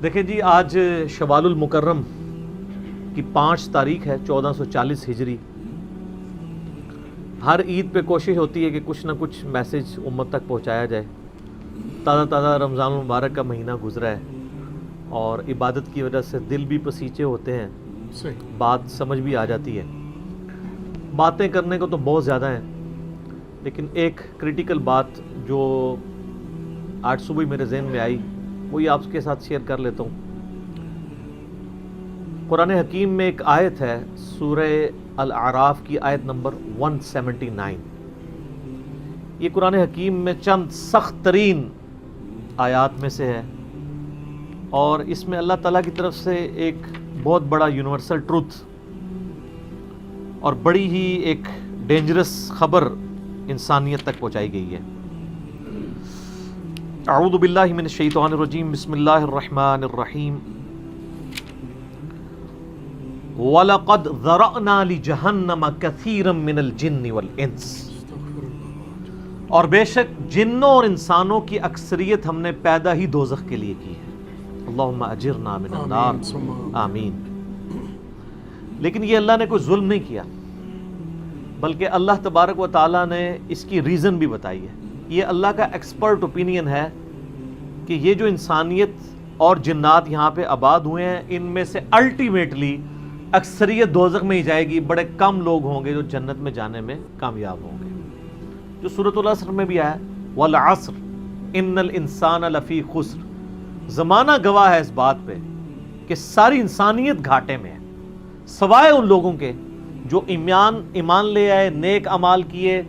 دیکھیں جی، آج شوال المکرم کی 5 تاریخ ہے 1440 ہجری۔ ہر عید پہ کوشش ہوتی ہے کہ کچھ نہ کچھ میسج امت تک پہنچایا جائے۔ تازہ تازہ رمضان المبارک کا مہینہ گزرا ہے اور عبادت کی وجہ سے دل بھی پسیچے ہوتے ہیں، بات سمجھ بھی آ جاتی ہے۔ باتیں کرنے کو تو بہت زیادہ ہیں، لیکن ایک کریٹیکل بات جو آج صبح میرے ذہن میں آئی وہی آپ کے ساتھ شیئر کر لیتا ہوں۔ قرآن حکیم میں ایک آیت ہے، سورہ الاعراف کی آیت نمبر 179۔ یہ قرآن حکیم میں چند سخت ترین آیات میں سے ہے، اور اس میں اللہ تعالیٰ کی طرف سے ایک بہت بڑا یونیورسل ٹروتھ اور بڑی ہی ایک ڈینجرس خبر انسانیت تک پہنچائی گئی ہے۔ اعوذ باللہ من الشیطان الرجیم، بسم اللہ الرحمن الرحیم۔ وَلَقَدْ ذَرَأْنَا لِجَهَنَّمَ كَثِيرًا مِنَ الْجِنِّ وَالْإِنسِ، اور بے شک جنوں اور انسانوں کی اکثریت ہم نے پیدا ہی دوزخ کے لیے کی ہے۔ اللہم اجرنا من النار، آمین۔ لیکن یہ اللہ نے کوئی ظلم نہیں کیا، بلکہ اللہ تبارک و تعالیٰ نے اس کی ریزن بھی بتائی ہے۔ یہ اللہ کا ایکسپرٹ اوپینین ہے کہ یہ جو انسانیت اور جنات یہاں پہ آباد ہوئے ہیں، ان میں سے الٹیمیٹلی اکثریت دوزخ میں ہی جائے گی۔ بڑے کم لوگ ہوں گے جو جنت میں جانے میں کامیاب ہوں گے، جو سورۃ العصر میں بھی آیا، والعصر ان الانسان لفی خسر۔ زمانہ گواہ ہے اس بات پہ کہ ساری انسانیت گھاٹے میں ہے، سوائے ان لوگوں کے جو ایمان لے آئے، نیک اعمال کیے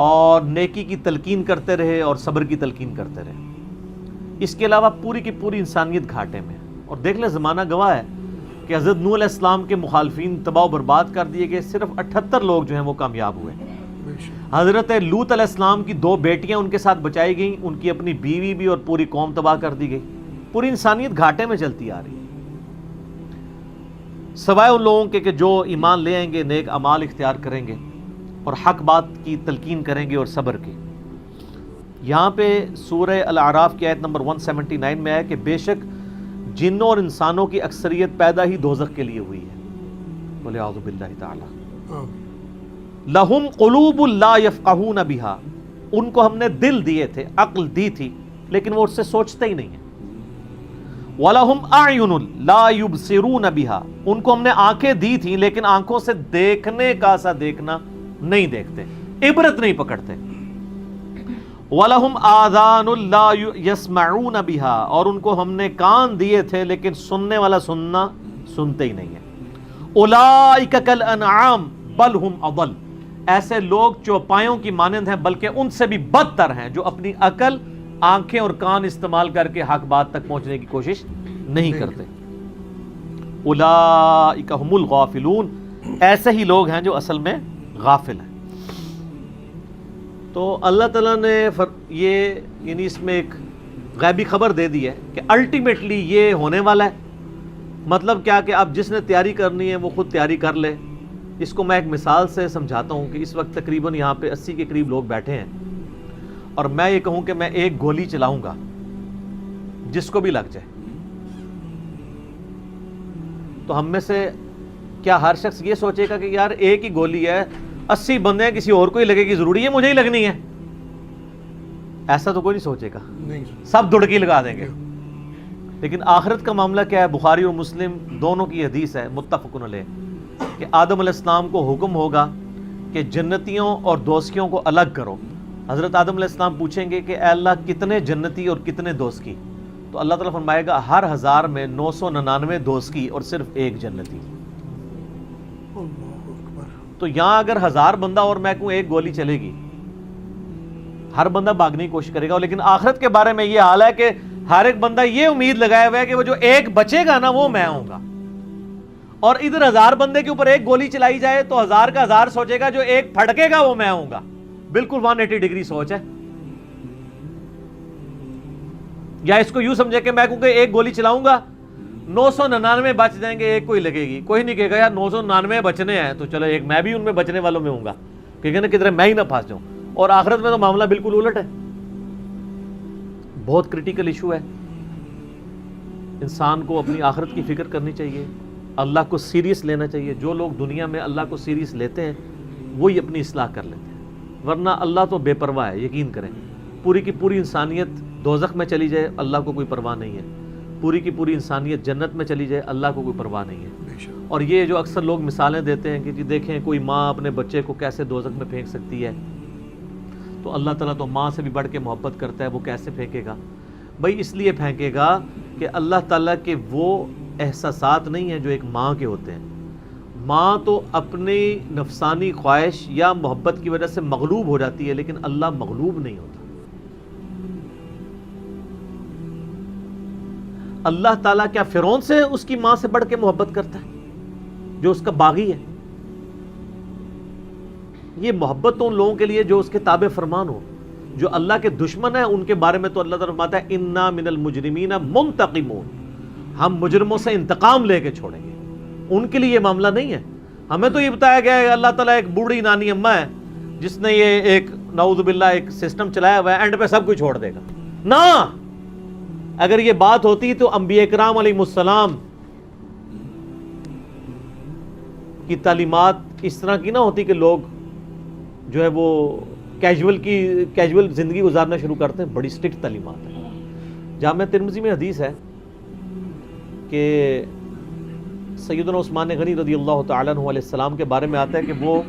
اور نیکی کی تلقین کرتے رہے اور صبر کی تلقین کرتے رہے۔ اس کے علاوہ پوری کی پوری انسانیت گھاٹے میں ہے۔ اور دیکھ لیں، زمانہ گواہ ہے کہ حضرت نوح علیہ السلام کے مخالفین تباہ و برباد کر دیے گئے، صرف 78 لوگ جو ہیں وہ کامیاب ہوئے۔ حضرت لوط علیہ السلام کی 2 بیٹیاں ان کے ساتھ بچائی گئیں، ان کی اپنی بیوی بھی، اور پوری قوم تباہ کر دی گئی۔ پوری انسانیت گھاٹے میں چلتی آ رہی ہے، سوائے ان لوگوں کے کہ جو ایمان لے آئیں گے، نیک اعمال اختیار کریں گے اور حق بات کی تلقین کریں گے اور صبر کی۔ یہاں پہ سورہ الاعراف کی آیت نمبر 179 میں ہے کہ بے شک جنوں اور انسانوں کی اکثریت پیدا ہی دوزخ کے لیے ہوئی ہے۔ بولے اعوذ باللہ تعالی۔ لہم قلوب لا یفقہون بہا، ان کو ہم نے دل دیے تھے، عقل دی تھی، لیکن وہ اس سے سوچتے ہی نہیں ہیں۔ وَلَهُمْ أَعْيُنٌ لَا يُبْصِرُونَ بِهَا، ان کو ہم نے آنکھیں دی تھیں لیکن آنکھوں سے دیکھنے کا سا دیکھنا نہیں دیکھتے، عبرت نہیں پکڑتے۔ وَلَهُمْ آذَانٌ لَا يَسْمَعُونَ بِهَا، اور ان کو ہم نے کان دیے تھے لیکن سننے والا سننا سنتے ہی نہیں ہے۔ أُولَئِكَ كَالْأَنْعَامِ بَلْ هُمْ أَضَلُّ، ایسے لوگ چوپایوں کی مانند ہیں بلکہ ان سے بھی بدتر ہیں، جو اپنی عقل، آنکھیں اور کان استعمال کر کے حق بات تک پہنچنے کی کوشش نہیں کرتے۔ اولئک هم الغافلون، ایسے ہی لوگ ہیں جو اصل میں غافل ہیں۔ تو اللہ تعالیٰ نے یہ یعنی اس میں ایک غیبی خبر دے دی ہے کہ الٹیمیٹلی یہ ہونے والا ہے۔ مطلب کیا کہ اب جس نے تیاری کرنی ہے وہ خود تیاری کر لے۔ اس کو میں ایک مثال سے سمجھاتا ہوں کہ اس وقت تقریباً یہاں پہ 80 کے قریب لوگ بیٹھے ہیں، اور میں یہ کہوں کہ میں ایک گولی چلاؤں گا جس کو بھی لگ جائے، تو ہم میں سے کیا ہر شخص یہ سوچے گا کہ یار ایک ہی گولی ہے، 80 بندے ہیں، کسی اور کو ہی لگے گی، ضروری ہے مجھے ہی لگنی ہے؟ ایسا تو کوئی نہیں سوچے گا، سب دڑکی لگا دیں گے۔ لیکن آخرت کا معاملہ کیا ہے؟ بخاری اور مسلم دونوں کی حدیث ہے، متفق علیہ، کہ آدم علیہ السلام کو حکم ہوگا کہ جنتیوں اور دوزخیوں کو الگ کرو۔ حضرت آدم علیہ السلام پوچھیں گے کہ اے اللہ کتنے جنتی اور کتنے دوزخی؟ تو اللہ تعالیٰ فرمائے گا ہر 1000 میں 999 دوزخی اور صرف 1 جنتی۔ تو یہاں اگر 1000 بندہ اور میں کہوں ایک گولی چلے گی، ہر بندہ بھاگنے کی کوشش کرے گا۔ لیکن آخرت کے بارے میں یہ حال ہے کہ ہر ایک بندہ یہ امید لگائے ہوا ہے کہ وہ جو ایک بچے گا نا وہ میں ہوں گا۔ اور ادھر 1000 بندے کے اوپر ایک گولی چلائی جائے تو 1000 کا 1000 سوچے گا جو ایک پھٹکے گا وہ میں ہوں گا۔ بالکل 180 ڈگری سوچ ہے۔ یا اس کو یوں سمجھے کہ میں کہوں کہ ایک گولی چلاؤں گا، 999 بچ جائیں گے، ایک کوئی لگے گی، کوئی نہیں کہے گا یار 999 بچنے ہیں تو چلو ایک میں بھی ان میں بچنے والوں میں ہوں گا، کہے گا نا کدھر میں ہی نہ پھنس جاؤں۔ اور آخرت میں تو معاملہ بالکل الٹ ہے، بہت کریٹیکل ایشو ہے۔ انسان کو اپنی آخرت کی فکر کرنی چاہیے، اللہ کو سیریس لینا چاہیے. جو لوگ دنیا میں اللہ کو سیریس لیتے ہیں وہی اپنی اصلاح کر لیتے ہیں، ورنہ اللہ تو بے پرواہ ہے. یقین کریں، پوری کی پوری انسانیت دوزخ میں چلی جائے اللہ کو کوئی پرواہ نہیں ہے، پوری کی پوری انسانیت جنت میں چلی جائے اللہ کو کوئی پرواہ نہیں ہے. اور یہ جو اکثر لوگ مثالیں دیتے ہیں کہ جی دیکھیں کوئی ماں اپنے بچے کو کیسے دوزخ میں پھینک سکتی ہے، تو اللہ تعالیٰ تو ماں سے بھی بڑھ کے محبت کرتا ہے، وہ کیسے پھینکے گا؟ بھائی اس لیے پھینکے گا کہ اللہ تعالیٰ کے وہ احساسات نہیں ہیں جو ایک ماں کے ہوتے ہیں. ماں تو اپنی نفسانی خواہش یا محبت کی وجہ سے مغلوب ہو جاتی ہے، لیکن اللہ مغلوب نہیں ہوتا. اللہ تعالیٰ کیا فرعون سے اس کی ماں سے بڑھ کے محبت کرتا ہے جو اس کا باغی ہے؟ یہ محبت تو ان لوگوں کے لیے جو اس کے تابع فرمان ہو. جو اللہ کے دشمن ہیں ان کے بارے میں تو اللہ تعالیٰ فرماتا ہے انا من المجرمین منتقمون، ہم مجرموں سے انتقام لے کے چھوڑیں گے. ان کے لیے یہ معاملہ نہیں ہے. ہمیں تو یہ بتایا گیا ہے اللہ تعالیٰ ایک بوڑھی نانی اماں ہے جس نے یہ ایک نعوذ باللہ ایک سسٹم چلایا ہوا ہے، اینڈ پہ سب کچھ چھوڑ دے گا. نہ، اگر یہ بات ہوتی تو انبیاء کرام علیہ السلام کی تعلیمات اس طرح کی نہ ہوتی کہ لوگ جو ہے وہ کیجول زندگی گزارنا شروع کرتے ہیں. بڑی سٹرکٹ تعلیمات ہیں. جامعہ ترمذی میں حدیث ہے کہ سیدنا عثمان غنی رضی اللہ تعالیٰ عنہ علیہ السلام کے بارے میں آتا ہے کہ وہ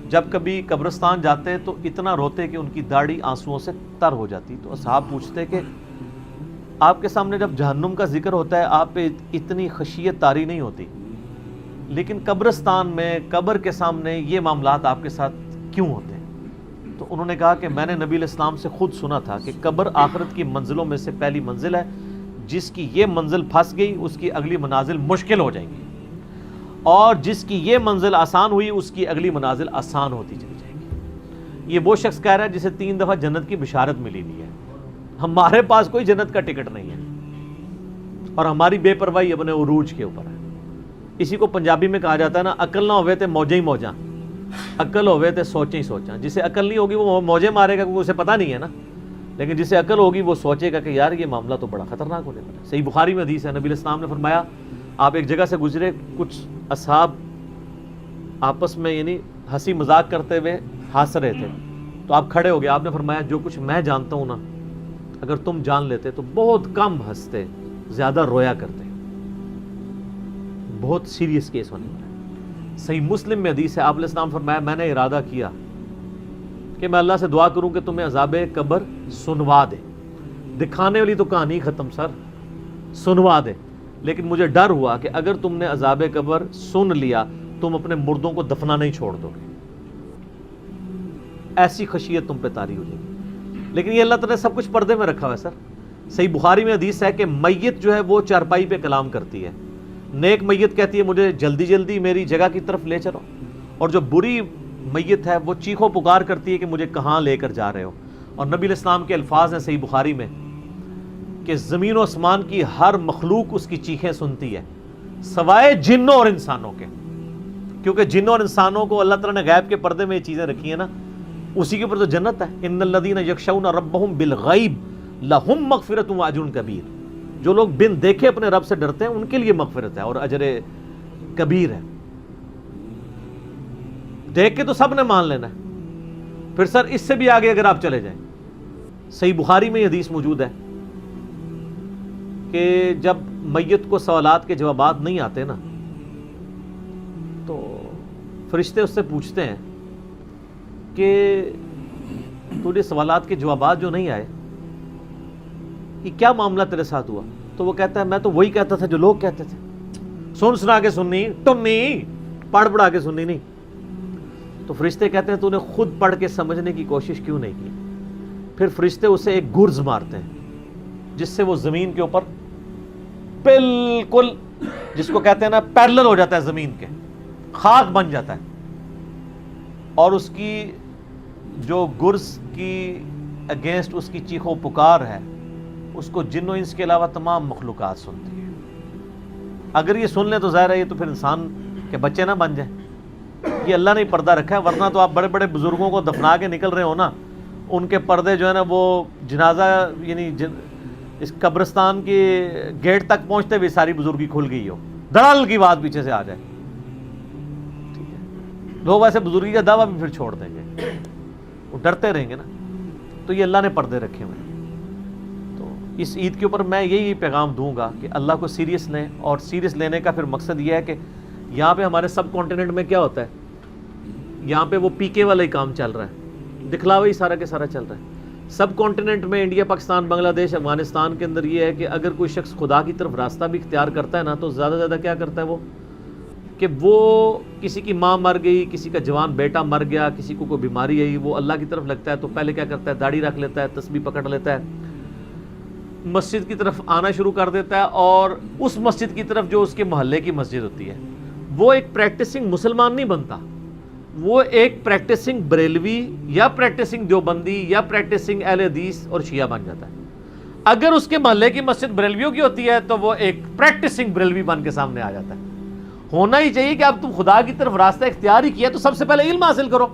جب کبھی قبرستان جاتے تو اتنا روتے کہ ان کی داڑھی آنسوؤں سے تر ہو جاتی. تو اصحاب پوچھتے کہ آپ کے سامنے جب جہنم کا ذکر ہوتا ہے آپ پہ اتنی خشیت طاری نہیں ہوتی، لیکن قبرستان میں قبر کے سامنے یہ معاملات آپ کے ساتھ کیوں ہوتے ہیں؟ تو انہوں نے کہا کہ میں نے نبی علیہ السلام سے خود سنا تھا کہ قبر آخرت کی منزلوں میں سے پہلی منزل ہے، جس کی یہ منزل پھنس گئی اس کی اگلی منازل مشکل ہو جائیں گی، اور جس کی یہ منزل آسان ہوئی اس کی اگلی منازل آسان ہوتی چلی جائے گی. یہ وہ شخص کہہ رہا ہے جسے 3 دفعہ جنت کی بشارت ملی ہوئی ہے. ہمارے پاس کوئی جنت کا ٹکٹ نہیں ہے اور ہماری بے پرواہی اپنے عروج کے اوپر ہے. اسی کو پنجابی میں کہا جاتا ہے نا، عقل نہ ہوئے تے موجیں ہی موجاں، عقل ہوئے تے سوچیں ہی سوچاں. جسے عقل نہیں ہوگی وہ موجیں مارے گا کیونکہ اسے پتہ نہیں ہے نا، لیکن جسے عقل ہوگی وہ سوچے گا کہ یار یہ معاملہ تو بڑا خطرناک ہونے والا ہے. صحیح بخاری میں حدیث ہے، نبی علیہ السلام نے فرمایا آپ ایک جگہ سے گزرے، کچھ اصحاب آپس میں یعنی ہنسی مذاق کرتے ہوئے ہنس رہے تھے، تو آپ کھڑے ہو گئے. آپ نے فرمایا جو کچھ میں جانتا ہوں نا اگر تم جان لیتے تو بہت کم ہنستے، زیادہ رویا کرتے. بہت سیریس کیس ہونے والا ہے. صحیح مسلم میں حدیث ہے، آپ علیہ السلام فرمایا میں نے ارادہ کیا کہ میں اللہ سے دعا کروں کہ تمہیں عذاب قبر سنوا دے. دکھانے والی تو کہانی ختم سر، سنوا دے. لیکن مجھے ڈر ہوا کہ اگر تم نے عذاب قبر سن لیا تم اپنے مردوں کو دفنا نہیں چھوڑ دو گے، ایسی خشیت تم پہ طاری ہو جائے گی. لیکن یہ اللہ تعالیٰ نے سب کچھ پردے میں رکھا ہوا ہے سر. صحیح بخاری میں حدیث ہے کہ میت جو ہے وہ چارپائی پہ کلام کرتی ہے. نیک میت کہتی ہے مجھے جلدی جلدی میری جگہ کی طرف لے چلو، اور جو بری میت ہے وہ چیخو پکار کرتی ہے کہ مجھے کہاں لے کر جا رہے ہو. اور نبی علیہ السلام کے الفاظ ہیں صحیح بخاری میں کہ زمین و آسمان کی ہر مخلوق اس کی چیخیں سنتی ہے سوائے جنوں اور انسانوں کے، کیونکہ جنوں اور انسانوں کو اللہ تعالیٰ نے غیب کے پردے میں یہ چیزیں رکھی ہیں نا، اسی کے اوپر تو جنت ہے. ان الذین یخشون ربهم بالغیب لہم مغفرۃ واجر کبیر. جو لوگ بن دیکھے اپنے رب سے ڈرتے ہیں ان کے لیے مغفرت ہے اور اجر کبیر ہے. دیکھ کے تو سب نے مان لینا ہے، پھر سر اس سے بھی آگے اگر آپ چلے جائیں، صحیح بخاری میں یہ حدیث موجود ہے کہ جب میت کو سوالات کے جوابات نہیں آتے نا تو فرشتے اس سے پوچھتے ہیں کہ تجھے سوالات کے جوابات جو نہیں آئے یہ کیا معاملہ تیرے ساتھ ہوا؟ تو وہ کہتا ہے میں تو وہی کہتا تھا جو لوگ کہتے تھے، سن سنا کے سننی، ٹنی پڑھ پڑھا کے سننی نہیں. تو فرشتے کہتے ہیں تو نے خود پڑھ کے سمجھنے کی کوشش کیوں نہیں کی؟ پھر فرشتے اسے ایک گرز مارتے ہیں جس سے وہ زمین کے اوپر بالکل جس کو کہتے ہیں نا پیرلل ہو جاتا ہے، زمین کے خاک بن جاتا ہے. اور اس کی جو گرز کی اگینسٹ اس کی چیخو پکار ہے اس کو جن و انس کے علاوہ تمام مخلوقات سنتی ہے. اگر یہ سن لیں تو ظاہر ہے یہ تو پھر انسان کے بچے نہ بن جائیں. یہ اللہ نے پردہ رکھا ہے، ورنہ تو آپ بڑے بڑے بزرگوں کو دفنا کے نکل رہے ہو نا، ان کے پردے جو ہے نا وہ جنازہ یعنی اس قبرستان کے گیٹ تک پہنچتے ہوئے ساری بزرگی کھل گئی ہو، دڑل کی بات پیچھے سے آ جائے، ٹھیک ہے، لوگ ایسے بزرگی کا دعویٰ بھی پھر چھوڑ دیں گے، وہ ڈرتے رہیں گے نا. تو یہ اللہ نے پردے رکھے ہوئے ہیں. تو اس عید کے اوپر میں یہی پیغام دوں گا کہ اللہ کو سیریس لیں، اور سیریس لینے کا پھر مقصد یہ ہے کہ یہاں پہ ہمارے سب کانٹیننٹ میں کیا ہوتا ہے، یہاں پہ وہ پی کے والا ہی کام چل رہا ہے، دکھلاوا ہی سارا کے سارا چل رہا ہے. سب کانٹیننٹ میں انڈیا، پاکستان، بنگلہ دیش، افغانستان کے اندر یہ ہے کہ اگر کوئی شخص خدا کی طرف راستہ بھی اختیار کرتا ہے نا، تو زیادہ زیادہ کیا کرتا ہے وہ، کہ وہ کسی کی ماں مر گئی، کسی کا جوان بیٹا مر گیا، کسی کو کوئی بیماری آئی، وہ اللہ کی طرف لگتا ہے تو پہلے کیا کرتا ہے، داڑھی رکھ لیتا ہے، تسبیح پکڑ لیتا ہے، مسجد کی طرف آنا شروع کر دیتا ہے، اور اس مسجد کی طرف جو اس کے محلے کی مسجد ہوتی ہے، وہ ایک پریکٹسنگ مسلمان نہیں بنتا، وہ ایک پریکٹسنگ بریلوی یا پریکٹسنگ دیوبندی یا پریکٹسنگ اہل حدیث اور شیعہ بن جاتا ہے. اگر اس کے محلے کی مسجد بریلویوں کی ہوتی ہے تو وہ ایک پریکٹسنگ بریلوی بن کے سامنے آ جاتا ہے. ہونا ہی چاہیے کہ اب تم خدا کی طرف راستہ اختیار ہی کیا تو سب سے پہلے علم حاصل کرو.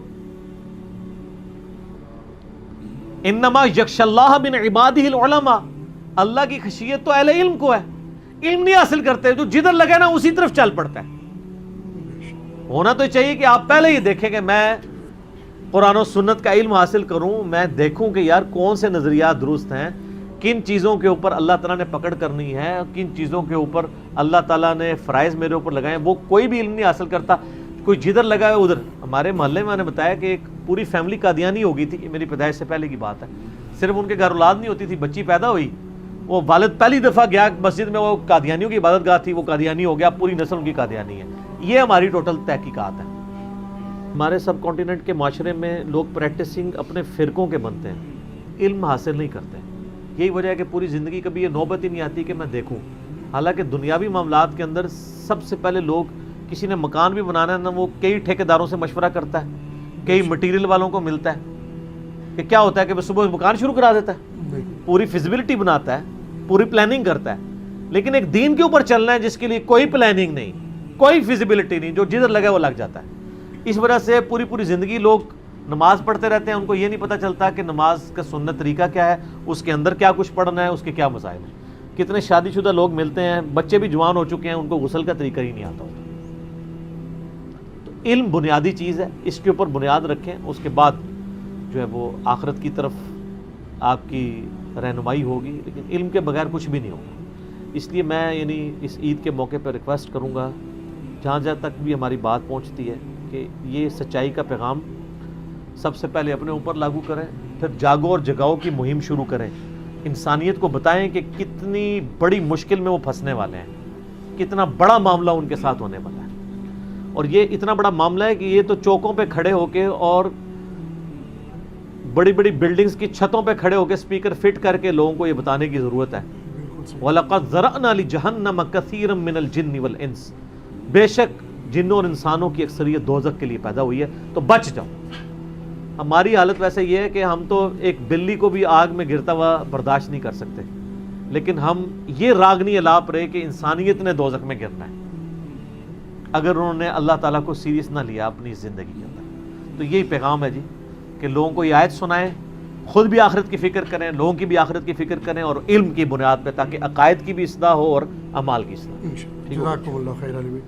انما یخشی اللہ من عبادہ العلماء، اللہ کی خشیت تو اہل علم کو ہے. علم نہیں حاصل کرتے، جو جدھر لگے نا اسی طرف چل پڑتا ہے. ہونا تو چاہیے کہ آپ پہلے ہی دیکھیں کہ میں قرآن و سنت کا علم حاصل کروں، میں دیکھوں کہ یار کون سے نظریات درست ہیں، کن چیزوں کے اوپر اللہ تعالیٰ نے پکڑ کرنی ہے، کن چیزوں کے اوپر اللہ تعالیٰ نے فرائض میرے اوپر لگائے. وہ کوئی بھی علم نہیں حاصل کرتا، کوئی جدھر لگا ہے ادھر. ہمارے محلے میں نے بتایا کہ ایک پوری فیملی قادیانی ہو گئی تھی، یہ میری پیدائش سے پہلے کی بات ہے. صرف ان کے گھر اولاد نہیں ہوتی تھی، بچی پیدا ہوئی، وہ والد پہلی دفعہ گیا مسجد میں، وہ قادیانیوں کی عبادت گاہ تھی، وہ قادیانی ہو گیا، پوری نسل ان کی قادیانی ہے. یہ ہماری ٹوٹل تحقیقات ہیں. ہمارے سب کانٹیننٹ کے معاشرے میں لوگ پریکٹسنگ اپنے فرقوں کے بنتے ہیں، علم حاصل نہیں کرتے. یہی وجہ ہے کہ پوری زندگی کبھی یہ نوبت ہی نہیں آتی کہ میں دیکھوں. حالانکہ دنیاوی معاملات کے اندر سب سے پہلے لوگ، کسی نے مکان بھی بنانا ہے نا، وہ کئی ٹھیکیداروں سے مشورہ کرتا ہے، کئی مٹیریل والوں کو ملتا ہے. کہ کیا ہوتا ہے کہ وہ صبح مکان شروع کرا دیتا ہے، پوری فیزیبلٹی بناتا ہے، پوری پلاننگ کرتا ہے. لیکن ایک دین کے اوپر چلنا ہے جس کے لیے کوئی پلاننگ نہیں، کوئی فیزیبلٹی نہیں، جو جدھر لگے وہ لگ جاتا ہے. اس وجہ سے پوری زندگی لوگ نماز پڑھتے رہتے ہیں، ان کو یہ نہیں پتہ چلتا کہ نماز کا سنت طریقہ کیا ہے، اس کے اندر کیا کچھ پڑھنا ہے، اس کے کیا مسائل ہیں. کتنے شادی شدہ لوگ ملتے ہیں، بچے بھی جوان ہو چکے ہیں، ان کو غسل کا طریقہ ہی نہیں آتا ہوتا. تو علم بنیادی چیز ہے، اس کے اوپر بنیاد رکھیں، اس کے بعد جو ہے وہ آخرت کی طرف آپ کی رہنمائی ہوگی. لیکن علم کے بغیر کچھ بھی نہیں ہوگا. اس لیے میں اس عید کے موقع پر ریکویسٹ کروں گا، جہاں تک بھی ہماری بات پہنچتی ہے، کہ یہ سچائی کا پیغام سب سے پہلے اپنے اوپر لاگو کریں، پھر جاگو اور جگاؤ کی مہم شروع کریں. انسانیت کو بتائیں کہ کتنی بڑی مشکل میں وہ پھنسنے والے ہیں، کتنا بڑا معاملہ ان کے ساتھ ہونے والا ہے. اور یہ اتنا بڑا معاملہ ہے کہ یہ تو چوکوں پہ کھڑے ہو کے اور بڑی بلڈنگز کی چھتوں پہ کھڑے ہو کے اسپیکر فٹ کر کے لوگوں کو یہ بتانے کی ضرورت ہے. وَلَقَدْ ذَرَأْنَا لِجَهَنَّمَ كَثِيرًا مِنَ الْجِنِّ وَالْإِنسِ، بے شک جنوں اور انسانوں کی اکثریت دوزخ کے لیے پیدا ہوئی ہے، تو بچ جاؤ. ہماری حالت ویسے یہ ہے کہ ہم تو ایک بلی کو بھی آگ میں گرتا ہوا برداشت نہیں کر سکتے، لیکن ہم یہ راگنی الاپ رہے کہ انسانیت نے دوزخ میں گرنا ہے اگر انہوں نے اللہ تعالیٰ کو سیریس نہ لیا اپنی زندگی کے اندر. تو یہی پیغام ہے جی، کہ لوگوں کو یہ آیت سنائیں، خود بھی آخرت کی فکر کریں، لوگوں کی بھی آخرت کی فکر کریں، اور علم کی بنیاد پہ، تاکہ عقائد کی بھی اصلاح ہو اور اعمال کی اصلاح. جزاکم اللہ خیر عالمی.